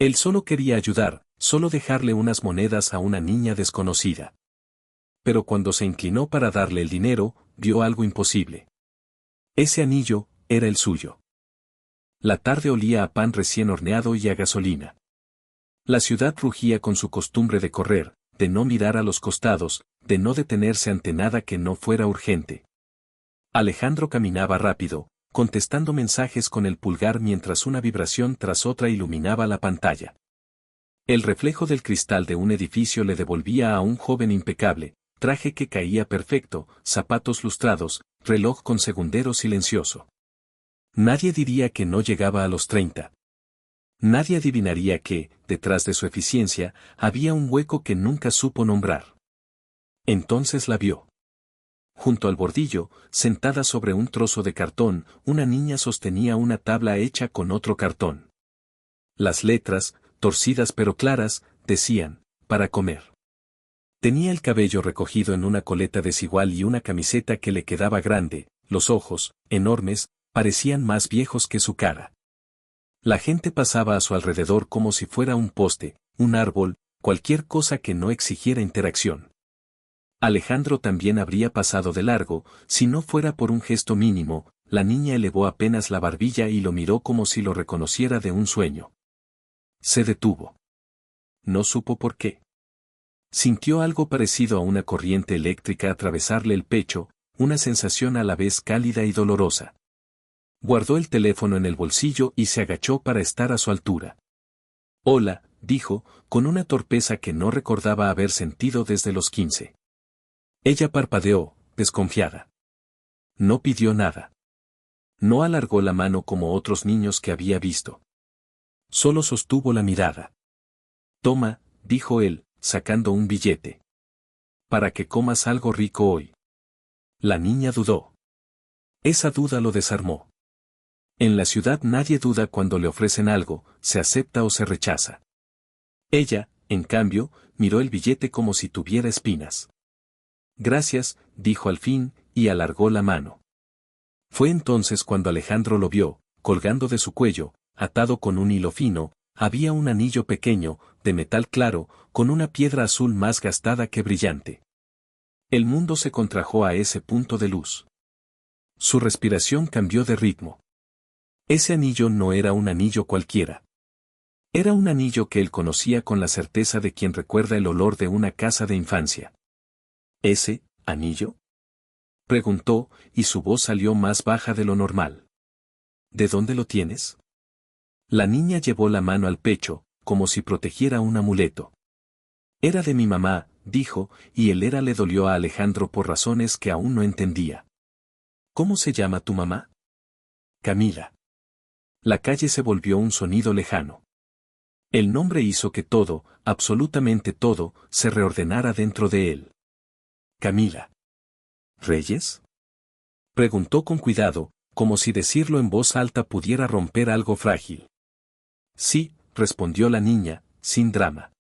Él solo quería ayudar, solo dejarle unas monedas a una niña desconocida. Pero cuando se inclinó para darle el dinero, vio algo imposible. Ese anillo era el suyo. La tarde olía a pan recién horneado y a gasolina. La ciudad rugía con su costumbre de correr, de no mirar a los costados, de no detenerse ante nada que no fuera urgente. Alejandro caminaba rápido, contestando mensajes con el pulgar mientras una vibración tras otra iluminaba la pantalla. El reflejo del cristal de un edificio le devolvía a un joven impecable, traje que caía perfecto, zapatos lustrados, reloj con segundero silencioso. Nadie diría que no llegaba a los 30. Nadie adivinaría que, detrás de su eficiencia, había un hueco que nunca supo nombrar. Entonces la vio. Junto al bordillo, sentada sobre un trozo de cartón, una niña sostenía una tabla hecha con otro cartón. Las letras, torcidas pero claras, decían, para comer. Tenía el cabello recogido en una coleta desigual y una camiseta que le quedaba grande, los ojos, enormes, parecían más viejos que su cara. La gente pasaba a su alrededor como si fuera un poste, un árbol, cualquier cosa que no exigiera interacción. Alejandro también habría pasado de largo, si no fuera por un gesto mínimo. La niña elevó apenas la barbilla y lo miró como si lo reconociera de un sueño. Se detuvo. No supo por qué. Sintió algo parecido a una corriente eléctrica atravesarle el pecho, una sensación a la vez cálida y dolorosa. Guardó el teléfono en el bolsillo y se agachó para estar a su altura. Hola, dijo, con una torpeza que no recordaba haber sentido desde los 15. Ella parpadeó, desconfiada. No pidió nada. No alargó la mano como otros niños que había visto. Solo sostuvo la mirada. Toma, dijo él, sacando un billete. Para que comas algo rico hoy. La niña dudó. Esa duda lo desarmó. En la ciudad nadie duda cuando le ofrecen algo, se acepta o se rechaza. Ella, en cambio, miró el billete como si tuviera espinas. Gracias, dijo al fin, y alargó la mano. Fue entonces cuando Alejandro lo vio, colgando de su cuello, atado con un hilo fino, había un anillo pequeño, de metal claro, con una piedra azul más gastada que brillante. El mundo se contrajo a ese punto de luz. Su respiración cambió de ritmo. Ese anillo no era un anillo cualquiera. Era un anillo que él conocía con la certeza de quien recuerda el olor de una casa de infancia. ¿Ese anillo? Preguntó, y su voz salió más baja de lo normal. ¿De dónde lo tienes? La niña llevó la mano al pecho, como si protegiera un amuleto. Era de mi mamá, dijo, y el era le dolió a Alejandro por razones que aún no entendía. ¿Cómo se llama tu mamá? Camila. La calle se volvió un sonido lejano. El nombre hizo que todo, absolutamente todo, se reordenara dentro de él. Camila. ¿Reyes? Preguntó con cuidado, como si decirlo en voz alta pudiera romper algo frágil. Sí, respondió la niña, sin drama.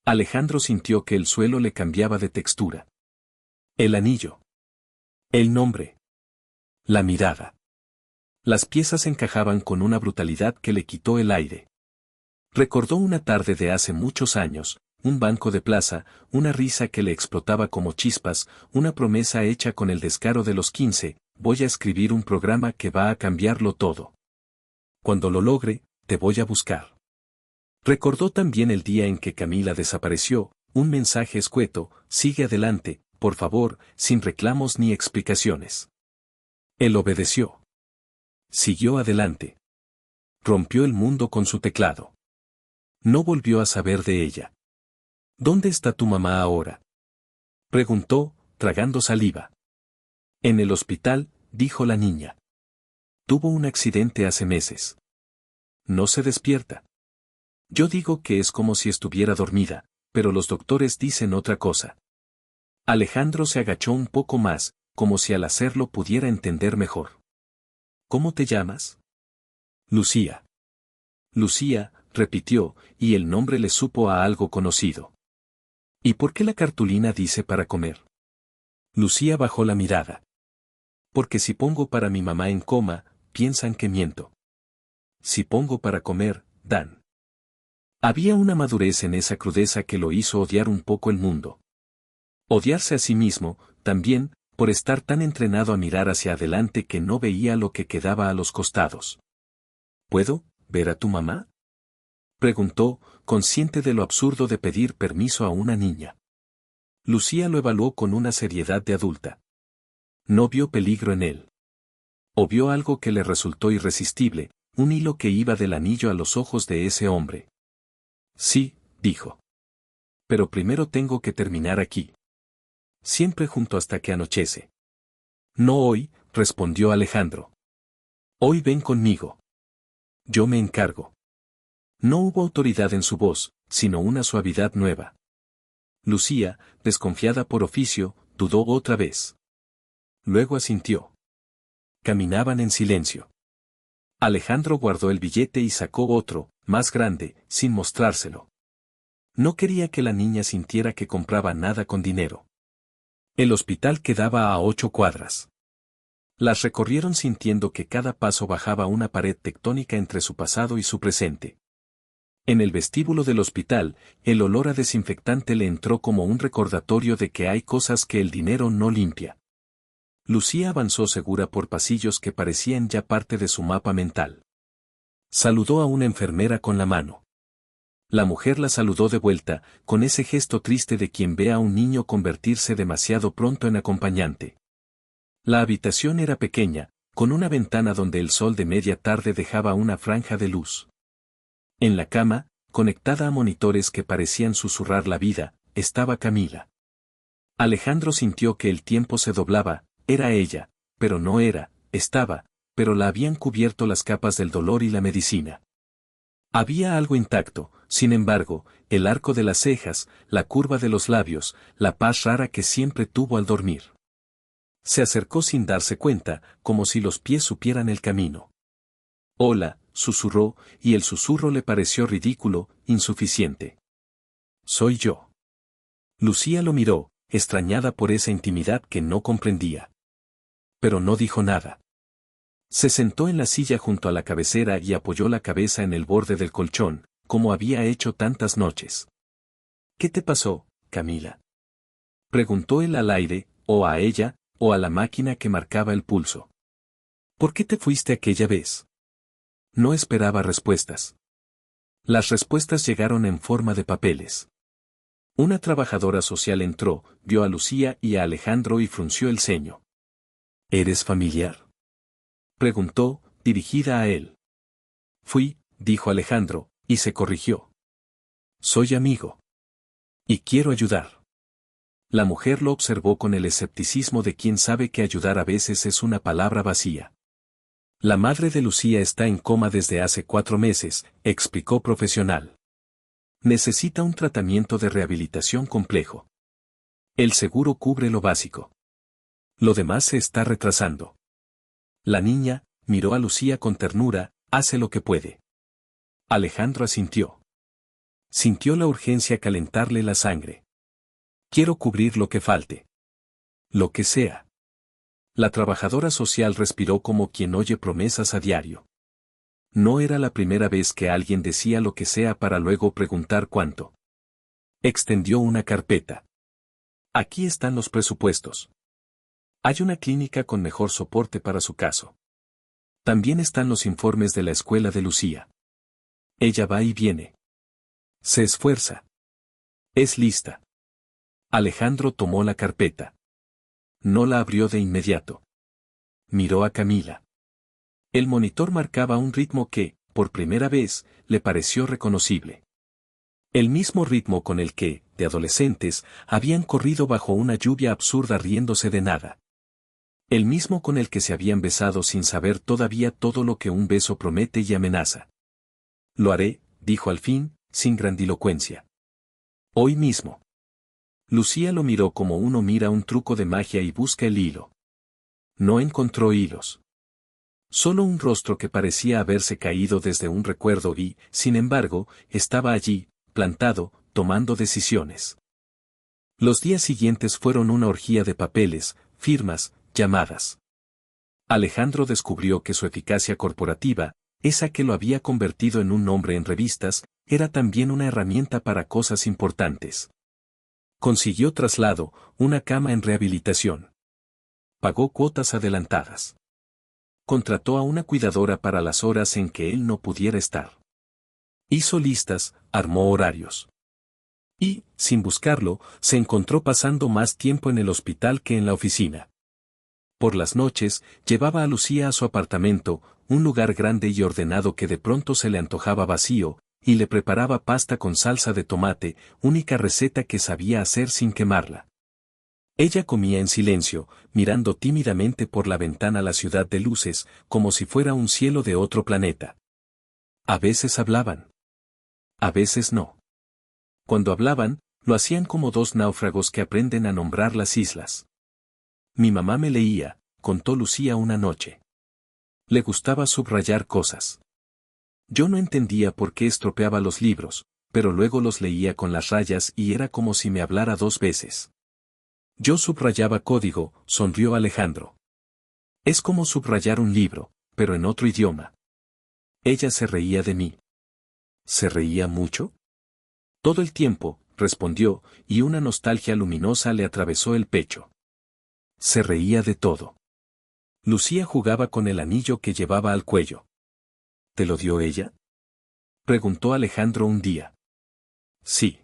Alejandro sintió que el suelo le cambiaba de textura. El anillo. El nombre. La mirada. Las piezas encajaban con una brutalidad que le quitó el aire. Recordó una tarde de hace muchos años, un banco de plaza, una risa que le explotaba como chispas, una promesa hecha con el descaro de los 15, voy a escribir un programa que va a cambiarlo todo. Cuando lo logre, te voy a buscar. Recordó también el día en que Camila desapareció, un mensaje escueto, sigue adelante, por favor, sin reclamos ni explicaciones. Él obedeció. Siguió adelante. Rompió el mundo con su teclado. No volvió a saber de ella. ¿Dónde está tu mamá ahora? Preguntó, tragando saliva. En el hospital, dijo la niña. Tuvo un accidente hace meses. No se despierta. Yo digo que es como si estuviera dormida, pero los doctores dicen otra cosa. Alejandro se agachó un poco más, como si al hacerlo pudiera entender mejor. ¿Cómo te llamas? Lucía. Lucía, repitió, y el nombre le supo a algo conocido. ¿Y por qué la cartulina dice para comer? Lucía bajó la mirada. Porque si pongo para mi mamá en coma, piensan que miento. Si pongo para comer, dan. Había una madurez en esa crudeza que lo hizo odiar un poco el mundo. Odiarse a sí mismo, también, por estar tan entrenado a mirar hacia adelante que no veía lo que quedaba a los costados. ¿Puedo ver a tu mamá?, preguntó, consciente de lo absurdo de pedir permiso a una niña. Lucía lo evaluó con una seriedad de adulta. No vio peligro en él. O vio algo que le resultó irresistible, un hilo que iba del anillo a los ojos de ese hombre. Sí, dijo. Pero primero tengo que terminar aquí. Siempre junto hasta que anochece. No hoy, respondió Alejandro. Hoy ven conmigo. Yo me encargo. No hubo autoridad en su voz, sino una suavidad nueva. Lucía, desconfiada por oficio, dudó otra vez. Luego asintió. Caminaban en silencio. Alejandro guardó el billete y sacó otro, más grande, sin mostrárselo. No quería que la niña sintiera que compraba nada con dinero. El hospital quedaba a 8 cuadras. Las recorrieron sintiendo que cada paso bajaba una pared tectónica entre su pasado y su presente. En el vestíbulo del hospital, el olor a desinfectante le entró como un recordatorio de que hay cosas que el dinero no limpia. Lucía avanzó segura por pasillos que parecían ya parte de su mapa mental. Saludó a una enfermera con la mano. La mujer la saludó de vuelta, con ese gesto triste de quien ve a un niño convertirse demasiado pronto en acompañante. La habitación era pequeña, con una ventana donde el sol de media tarde dejaba una franja de luz. En la cama, conectada a monitores que parecían susurrar la vida, estaba Camila. Alejandro sintió que el tiempo se doblaba, era ella, pero no era, estaba, pero la habían cubierto las capas del dolor y la medicina. Había algo intacto, sin embargo, el arco de las cejas, la curva de los labios, la paz rara que siempre tuvo al dormir. Se acercó sin darse cuenta, como si los pies supieran el camino. Hola, susurró, y el susurro le pareció ridículo, insuficiente. Soy yo. Lucía lo miró, extrañada por esa intimidad que no comprendía. Pero no dijo nada. Se sentó en la silla junto a la cabecera y apoyó la cabeza en el borde del colchón, como había hecho tantas noches. ¿Qué te pasó, Camila?, preguntó él al aire, o a ella, o a la máquina que marcaba el pulso. ¿Por qué te fuiste aquella vez? No esperaba respuestas. Las respuestas llegaron en forma de papeles. Una trabajadora social entró, vio a Lucía y a Alejandro y frunció el ceño. ¿Eres familiar?, preguntó, dirigida a él. Fui, dijo Alejandro, y se corrigió. Soy amigo. Y quiero ayudar. La mujer lo observó con el escepticismo de quien sabe que ayudar a veces es una palabra vacía. La madre de Lucía está en coma desde hace 4 meses, explicó profesional. Necesita un tratamiento de rehabilitación complejo. El seguro cubre lo básico. Lo demás se está retrasando. La niña miró a Lucía con ternura, hace lo que puede. Alejandro asintió. Sintió la urgencia calentarle la sangre. Quiero cubrir lo que falte. Lo que sea. La trabajadora social respiró como quien oye promesas a diario. No era la primera vez que alguien decía lo que sea para luego preguntar cuánto. Extendió una carpeta. Aquí están los presupuestos. Hay una clínica con mejor soporte para su caso. También están los informes de la escuela de Lucía. Ella va y viene. Se esfuerza. Es lista. Alejandro tomó la carpeta. No la abrió de inmediato. Miró a Camila. El monitor marcaba un ritmo que, por primera vez, le pareció reconocible. El mismo ritmo con el que, de adolescentes, habían corrido bajo una lluvia absurda riéndose de nada. El mismo con el que se habían besado sin saber todavía todo lo que un beso promete y amenaza. Lo haré, dijo al fin, sin grandilocuencia. Hoy mismo. Lucía lo miró como uno mira un truco de magia y busca el hilo. No encontró hilos. Solo un rostro que parecía haberse caído desde un recuerdo y, sin embargo, estaba allí, plantado, tomando decisiones. Los días siguientes fueron una orgía de papeles, firmas, llamadas. Alejandro descubrió que su eficacia corporativa, esa que lo había convertido en un nombre en revistas, era también una herramienta para cosas importantes. Consiguió traslado, una cama en rehabilitación. Pagó cuotas adelantadas. Contrató a una cuidadora para las horas en que él no pudiera estar. Hizo listas, armó horarios. Y, sin buscarlo, se encontró pasando más tiempo en el hospital que en la oficina. Por las noches, llevaba a Lucía a su apartamento, un lugar grande y ordenado que de pronto se le antojaba vacío, y le preparaba pasta con salsa de tomate, única receta que sabía hacer sin quemarla. Ella comía en silencio, mirando tímidamente por la ventana la ciudad de luces, como si fuera un cielo de otro planeta. A veces hablaban. A veces no. Cuando hablaban, lo hacían como dos náufragos que aprenden a nombrar las islas. Mi mamá me leía, contó Lucía una noche. Le gustaba subrayar cosas. Yo no entendía por qué estropeaba los libros, pero luego los leía con las rayas y era como si me hablara dos veces. Yo subrayaba código, sonrió Alejandro. Es como subrayar un libro, pero en otro idioma. Ella se reía de mí. ¿Se reía mucho? Todo el tiempo, respondió, y una nostalgia luminosa le atravesó el pecho. Se reía de todo. Lucía jugaba con el anillo que llevaba al cuello. ¿Te lo dio ella? Preguntó Alejandro un día. Sí.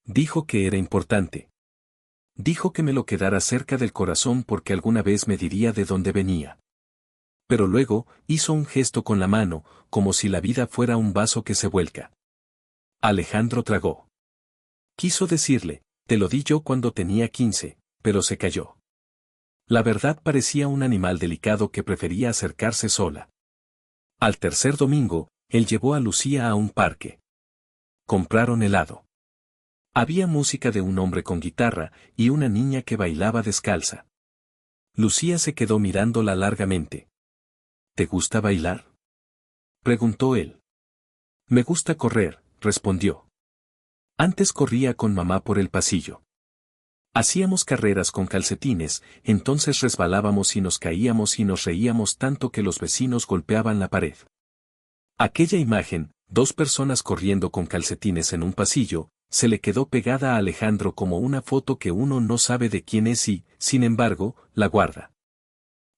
Dijo que era importante. Dijo que me lo quedara cerca del corazón porque alguna vez me diría de dónde venía. Pero luego, hizo un gesto con la mano, como si la vida fuera un vaso que se vuelca. Alejandro tragó. Quiso decirle, te lo di yo cuando tenía 15, pero se calló. La verdad parecía un animal delicado que prefería acercarse sola. Al tercer domingo, él llevó a Lucía a un parque. Compraron helado. Había música de un hombre con guitarra y una niña que bailaba descalza. Lucía se quedó mirándola largamente. ¿Te gusta bailar?, preguntó él. Me gusta correr, respondió. Antes corría con mamá por el pasillo. Hacíamos carreras con calcetines, entonces resbalábamos y nos caíamos y nos reíamos tanto que los vecinos golpeaban la pared. Aquella imagen, dos personas corriendo con calcetines en un pasillo, se le quedó pegada a Alejandro como una foto que uno no sabe de quién es y, sin embargo, la guarda.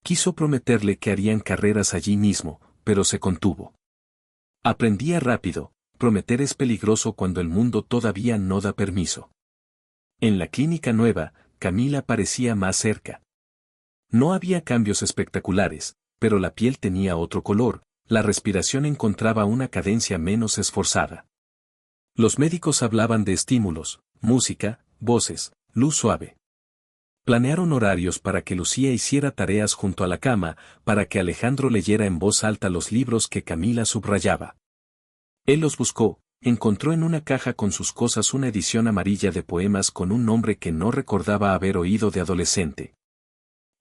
Quiso prometerle que harían carreras allí mismo, pero se contuvo. Aprendía rápido, prometer es peligroso cuando el mundo todavía no da permiso. En la clínica nueva, Camila parecía más cerca. No había cambios espectaculares, pero la piel tenía otro color, la respiración encontraba una cadencia menos esforzada. Los médicos hablaban de estímulos, música, voces, luz suave. Planearon horarios para que Lucía hiciera tareas junto a la cama, para que Alejandro leyera en voz alta los libros que Camila subrayaba. Él los buscó, encontró en una caja con sus cosas una edición amarilla de poemas con un nombre que no recordaba haber oído de adolescente.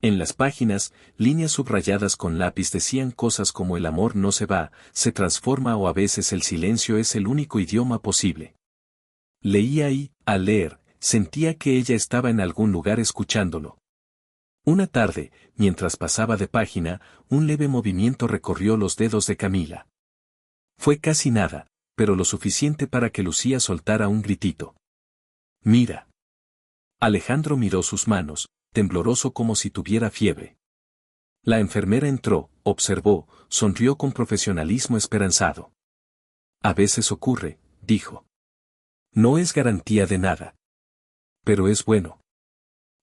En las páginas, líneas subrayadas con lápiz decían cosas como el amor no se va, se transforma o a veces el silencio es el único idioma posible. Leía y, al leer, sentía que ella estaba en algún lugar escuchándolo. Una tarde, mientras pasaba de página, un leve movimiento recorrió los dedos de Camila. Fue casi nada, pero lo suficiente para que Lucía soltara un gritito. Mira. Alejandro miró sus manos, tembloroso como si tuviera fiebre. La enfermera entró, observó, sonrió con profesionalismo esperanzado. A veces ocurre, dijo. No es garantía de nada. Pero es bueno.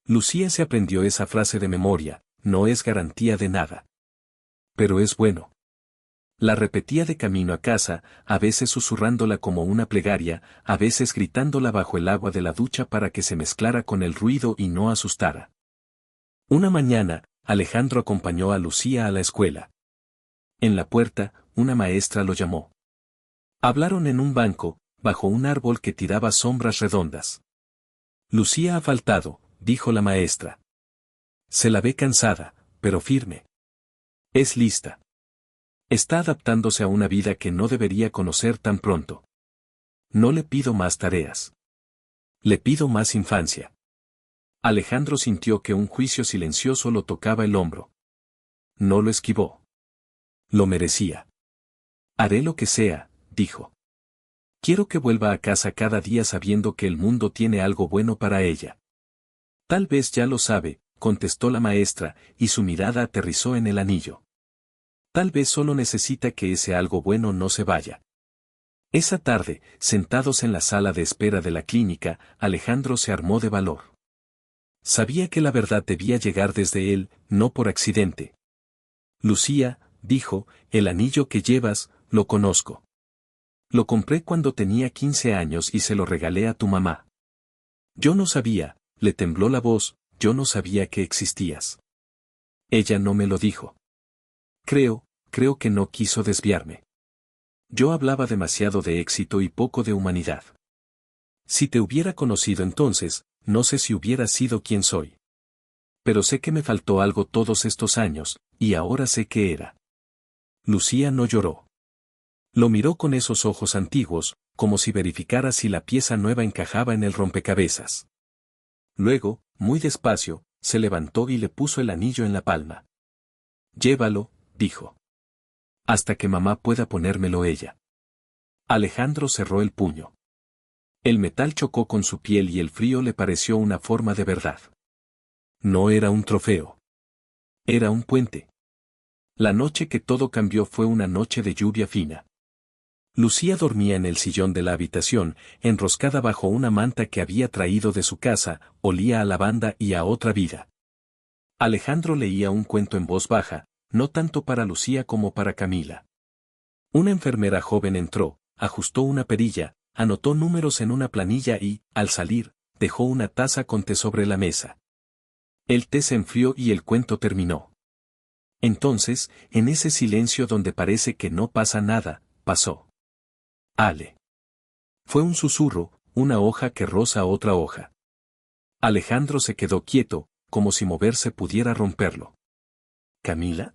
Lucía se aprendió esa frase de memoria, no es garantía de nada. Pero es bueno. La repetía de camino a casa, a veces susurrándola como una plegaria, a veces gritándola bajo el agua de la ducha para que se mezclara con el ruido y no asustara. Una mañana, Alejandro acompañó a Lucía a la escuela. En la puerta, una maestra lo llamó. Hablaron en un banco, bajo un árbol que tiraba sombras redondas. Lucía ha faltado, dijo la maestra. Se la ve cansada, pero firme. Es lista. Está adaptándose a una vida que no debería conocer tan pronto. No le pido más tareas. Le pido más infancia. Alejandro sintió que un juicio silencioso lo tocaba el hombro. No lo esquivó. Lo merecía. Haré lo que sea, dijo. Quiero que vuelva a casa cada día sabiendo que el mundo tiene algo bueno para ella. Tal vez ya lo sabe, contestó la maestra, y su mirada aterrizó en el anillo. Tal vez solo necesita que ese algo bueno no se vaya. Esa tarde, sentados en la sala de espera de la clínica, Alejandro se armó de valor. Sabía que la verdad debía llegar desde él, no por accidente. Lucía, dijo, el anillo que llevas, lo conozco. Lo compré cuando tenía 15 años y se lo regalé a tu mamá. Yo no sabía, le tembló la voz, yo no sabía que existías. Ella no me lo dijo. Creo que no quiso desviarme. Yo hablaba demasiado de éxito y poco de humanidad. Si te hubiera conocido entonces, no sé si hubiera sido quien soy. Pero sé que me faltó algo todos estos años, y ahora sé qué era. Lucía no lloró. Lo miró con esos ojos antiguos, como si verificara si la pieza nueva encajaba en el rompecabezas. Luego, muy despacio, se levantó y le puso el anillo en la palma. Llévalo, dijo. Hasta que mamá pueda ponérmelo ella. Alejandro cerró el puño. El metal chocó con su piel y el frío le pareció una forma de verdad. No era un trofeo. Era un puente. La noche que todo cambió fue una noche de lluvia fina. Lucía dormía en el sillón de la habitación, enroscada bajo una manta que había traído de su casa, olía a lavanda y a otra vida. Alejandro leía un cuento en voz baja, no tanto para Lucía como para Camila. Una enfermera joven entró, ajustó una perilla, anotó números en una planilla y, al salir, dejó una taza con té sobre la mesa. El té se enfrió y el cuento terminó. Entonces, en ese silencio donde parece que no pasa nada, pasó. Ale. Fue un susurro, una hoja que roza otra hoja. Alejandro se quedó quieto, como si moverse pudiera romperlo. ¿Camila?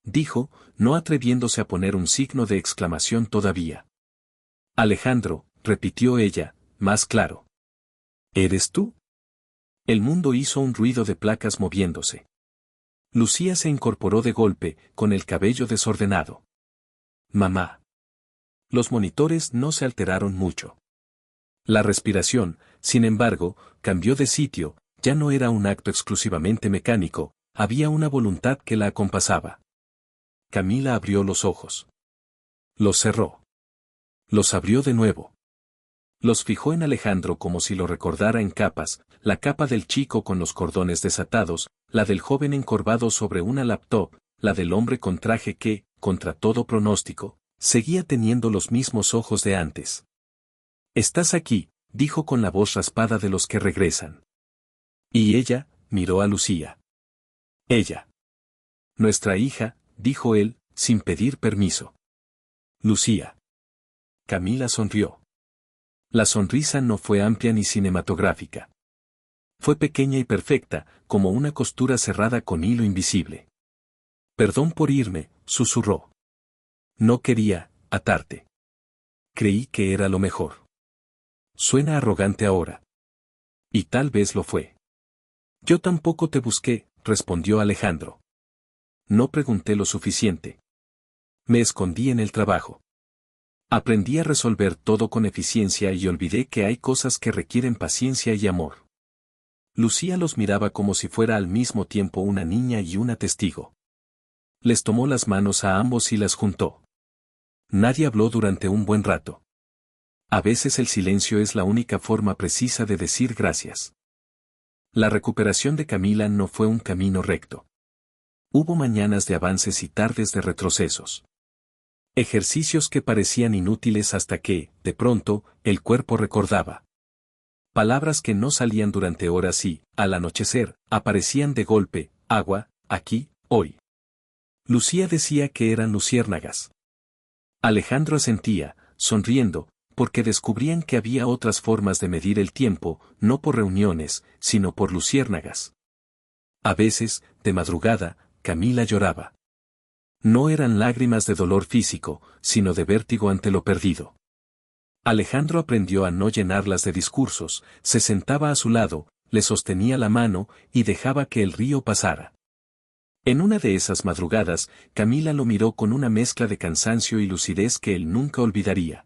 Dijo, no atreviéndose a poner un signo de exclamación todavía. Alejandro, repitió ella, más claro. ¿Eres tú? El mundo hizo un ruido de placas moviéndose. Lucía se incorporó de golpe, con el cabello desordenado. Mamá. Los monitores no se alteraron mucho. La respiración, sin embargo, cambió de sitio, ya no era un acto exclusivamente mecánico, había una voluntad que la acompasaba. Camila abrió los ojos. Los cerró. Los abrió de nuevo. Los fijó en Alejandro como si lo recordara en capas, la capa del chico con los cordones desatados, la del joven encorvado sobre una laptop, la del hombre con traje que, contra todo pronóstico, seguía teniendo los mismos ojos de antes. «Estás aquí», dijo con la voz raspada de los que regresan. Y ella, miró a Lucía. Ella. «Nuestra hija», dijo él, sin pedir permiso. Lucía. Camila sonrió. La sonrisa no fue amplia ni cinematográfica. Fue pequeña y perfecta, como una costura cerrada con hilo invisible. «Perdón por irme», susurró. «No quería atarte. Creí que era lo mejor». Suena arrogante ahora. Y tal vez lo fue. «Yo tampoco te busqué», respondió Alejandro. «No pregunté lo suficiente. Me escondí en el trabajo. Aprendí a resolver todo con eficiencia y olvidé que hay cosas que requieren paciencia y amor». Lucía los miraba como si fuera al mismo tiempo una niña y una testigo. Les tomó las manos a ambos y las juntó. Nadie habló durante un buen rato. A veces el silencio es la única forma precisa de decir gracias. La recuperación de Camila no fue un camino recto. Hubo mañanas de avances y tardes de retrocesos. Ejercicios que parecían inútiles hasta que, de pronto, el cuerpo recordaba. Palabras que no salían durante horas y, al anochecer, aparecían de golpe: agua, aquí, hoy. Lucía decía que eran luciérnagas. Alejandro asentía, sonriendo, porque descubrían que había otras formas de medir el tiempo, no por reuniones, sino por luciérnagas. A veces, de madrugada, Camila lloraba. No eran lágrimas de dolor físico, sino de vértigo ante lo perdido. Alejandro aprendió a no llenarlas de discursos, se sentaba a su lado, le sostenía la mano y dejaba que el río pasara. En una de esas madrugadas, Camila lo miró con una mezcla de cansancio y lucidez que él nunca olvidaría.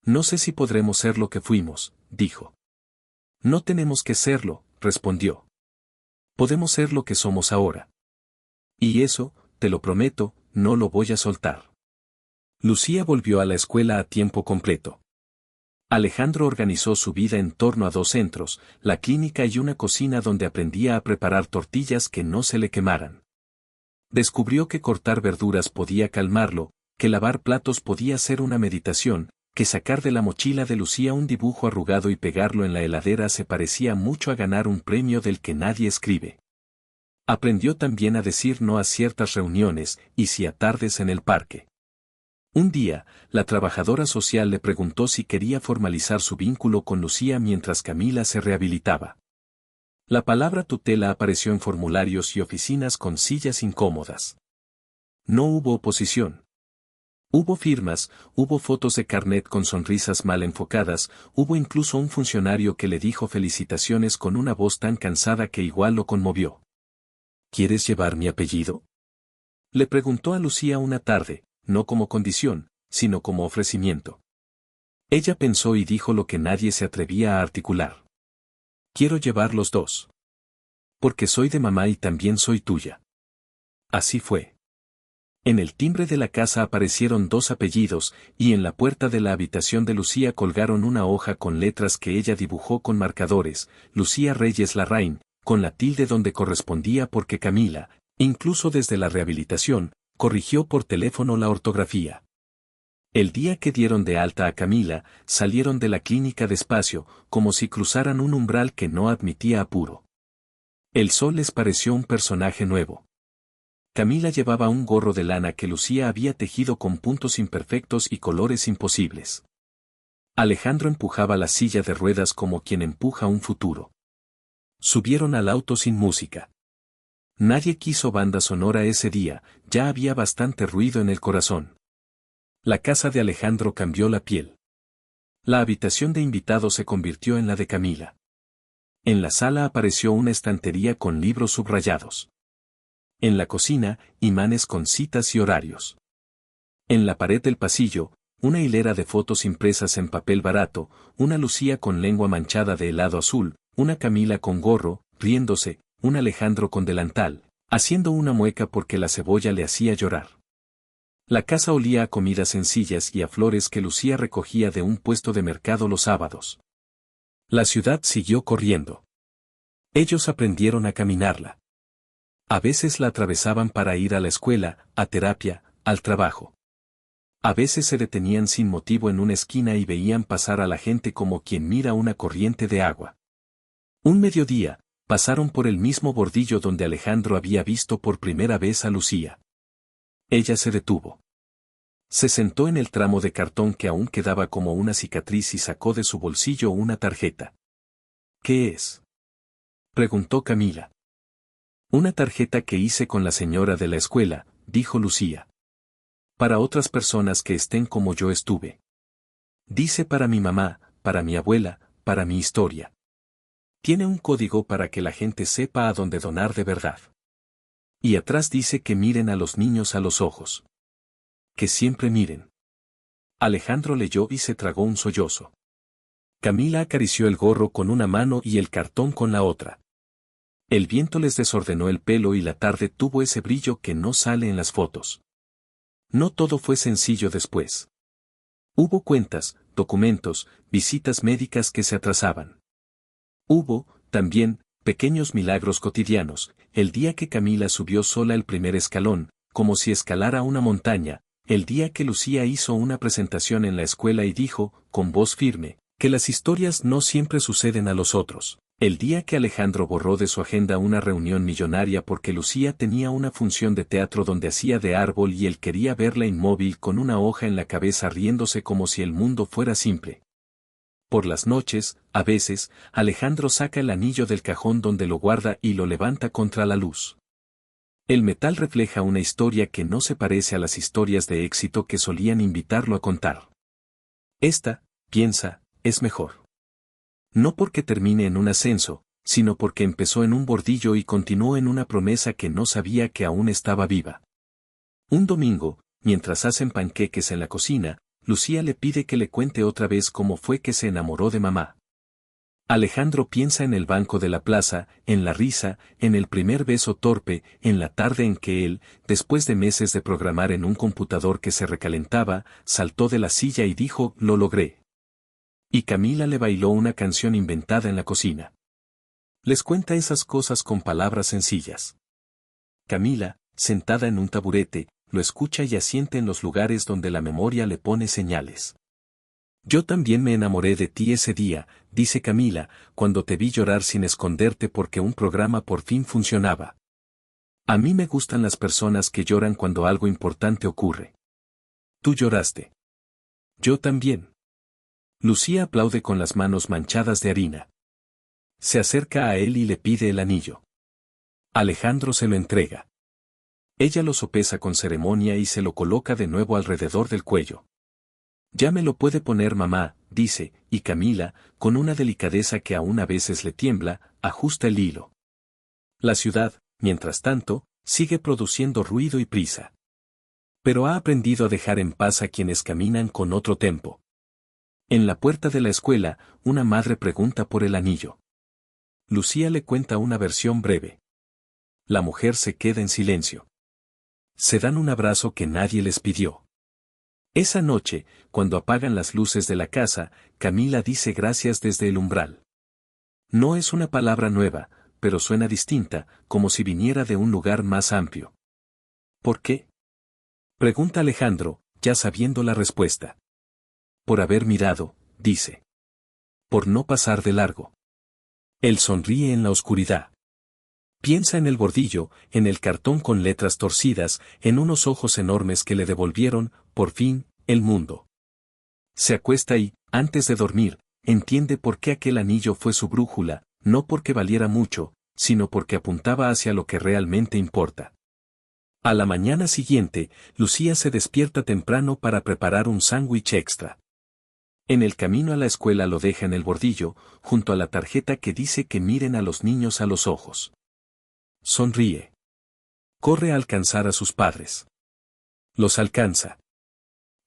No sé si podremos ser lo que fuimos, dijo. No tenemos que serlo, respondió. Podemos ser lo que somos ahora. Y eso, te lo prometo, no lo voy a soltar. Lucía volvió a la escuela a tiempo completo. Alejandro organizó su vida en torno a 2 centros, la clínica y una cocina donde aprendía a preparar tortillas que no se le quemaran. Descubrió que cortar verduras podía calmarlo, que lavar platos podía ser una meditación, que sacar de la mochila de Lucía un dibujo arrugado y pegarlo en la heladera se parecía mucho a ganar un premio del que nadie escribe. Aprendió también a decir no a ciertas reuniones y sí a tardes en el parque. Un día, la trabajadora social le preguntó si quería formalizar su vínculo con Lucía mientras Camila se rehabilitaba. La palabra tutela apareció en formularios y oficinas con sillas incómodas. No hubo oposición. Hubo firmas, hubo fotos de carnet con sonrisas mal enfocadas, hubo incluso un funcionario que le dijo felicitaciones con una voz tan cansada que igual lo conmovió. ¿Quieres llevar mi apellido? Le preguntó a Lucía una tarde, no como condición, sino como ofrecimiento. Ella pensó y dijo lo que nadie se atrevía a articular. Quiero llevar los dos. Porque soy de mamá y también soy tuya. Así fue. En el timbre de la casa aparecieron 2 apellidos, y en la puerta de la habitación de Lucía colgaron una hoja con letras que ella dibujó con marcadores, Lucía Reyes Larraín, con la tilde donde correspondía porque Camila, incluso desde la rehabilitación, corrigió por teléfono la ortografía. El día que dieron de alta a Camila, salieron de la clínica despacio, como si cruzaran un umbral que no admitía apuro. El sol les pareció un personaje nuevo. Camila llevaba un gorro de lana que Lucía había tejido con puntos imperfectos y colores imposibles. Alejandro empujaba la silla de ruedas como quien empuja un futuro. Subieron al auto sin música. Nadie quiso banda sonora ese día, ya había bastante ruido en el corazón. La casa de Alejandro cambió la piel. La habitación de invitados se convirtió en la de Camila. En la sala apareció una estantería con libros subrayados. En la cocina, imanes con citas y horarios. En la pared del pasillo, una hilera de fotos impresas en papel barato, una Lucía con lengua manchada de helado azul, una Camila con gorro, riéndose, un Alejandro con delantal, haciendo una mueca porque la cebolla le hacía llorar. La casa olía a comidas sencillas y a flores que Lucía recogía de un puesto de mercado los sábados. La ciudad siguió corriendo. Ellos aprendieron a caminarla. A veces la atravesaban para ir a la escuela, a terapia, al trabajo. A veces se detenían sin motivo en una esquina y veían pasar a la gente como quien mira una corriente de agua. Un mediodía, pasaron por el mismo bordillo donde Alejandro había visto por primera vez a Lucía. Ella se detuvo. Se sentó en el tramo de cartón que aún quedaba como una cicatriz y sacó de su bolsillo una tarjeta. ¿Qué es? Preguntó Camila. Una tarjeta que hice con la señora de la escuela, dijo Lucía. Para otras personas que estén como yo estuve. Dice para mi mamá, para mi abuela, para mi historia. Tiene un código para que la gente sepa a dónde donar de verdad. Y atrás dice que miren a los niños a los ojos. Que siempre miren. Alejandro leyó y se tragó un sollozo. Camila acarició el gorro con una mano y el cartón con la otra. El viento les desordenó el pelo y la tarde tuvo ese brillo que no sale en las fotos. No todo fue sencillo después. Hubo cuentas, documentos, visitas médicas que se atrasaban. Hubo, también, pequeños milagros cotidianos, el día que Camila subió sola el primer escalón, como si escalara una montaña, el día que Lucía hizo una presentación en la escuela y dijo, con voz firme, que las historias no siempre suceden a los otros. El día que Alejandro borró de su agenda una reunión millonaria porque Lucía tenía una función de teatro donde hacía de árbol y él quería verla inmóvil con una hoja en la cabeza riéndose como si el mundo fuera simple. Por las noches, a veces, Alejandro saca el anillo del cajón donde lo guarda y lo levanta contra la luz. El metal refleja una historia que no se parece a las historias de éxito que solían invitarlo a contar. Esta, piensa, es mejor. No porque termine en un ascenso, sino porque empezó en un bordillo y continuó en una promesa que no sabía que aún estaba viva. Un domingo, mientras hacen panqueques en la cocina, Lucía le pide que le cuente otra vez cómo fue que se enamoró de mamá. Alejandro piensa en el banco de la plaza, en la risa, en el primer beso torpe, en la tarde en que él, después de meses de programar en un computador que se recalentaba, saltó de la silla y dijo, «Lo logré». Y Camila le bailó una canción inventada en la cocina. Les cuenta esas cosas con palabras sencillas. Camila, sentada en un taburete, lo escucha y asiente en los lugares donde la memoria le pone señales. Yo también me enamoré de ti ese día, dice Camila, cuando te vi llorar sin esconderte porque un programa por fin funcionaba. A mí me gustan las personas que lloran cuando algo importante ocurre. Tú lloraste. Yo también. Lucía aplaude con las manos manchadas de harina. Se acerca a él y le pide el anillo. Alejandro se lo entrega. Ella lo sopesa con ceremonia y se lo coloca de nuevo alrededor del cuello. Ya me lo puede poner mamá, dice, y Camila, con una delicadeza que aún a veces le tiembla, ajusta el hilo. La ciudad, mientras tanto, sigue produciendo ruido y prisa. Pero ha aprendido a dejar en paz a quienes caminan con otro tempo. En la puerta de la escuela, una madre pregunta por el anillo. Lucía le cuenta una versión breve. La mujer se queda en silencio. Se dan un abrazo que nadie les pidió. Esa noche, cuando apagan las luces de la casa, Camila dice gracias desde el umbral. No es una palabra nueva, pero suena distinta, como si viniera de un lugar más amplio. ¿Por qué? Pregunta Alejandro, ya sabiendo la respuesta. Por haber mirado, dice. Por no pasar de largo. Él sonríe en la oscuridad. Piensa en el bordillo, en el cartón con letras torcidas, en unos ojos enormes que le devolvieron, por fin, el mundo. Se acuesta y, antes de dormir, entiende por qué aquel anillo fue su brújula, no porque valiera mucho, sino porque apuntaba hacia lo que realmente importa. A la mañana siguiente, Lucía se despierta temprano para preparar un sándwich extra. En el camino a la escuela lo deja en el bordillo, junto a la tarjeta que dice que miren a los niños a los ojos. Sonríe. Corre a alcanzar a sus padres. Los alcanza.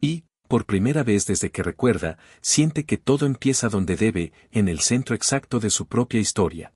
Y, por primera vez desde que recuerda, siente que todo empieza donde debe, en el centro exacto de su propia historia.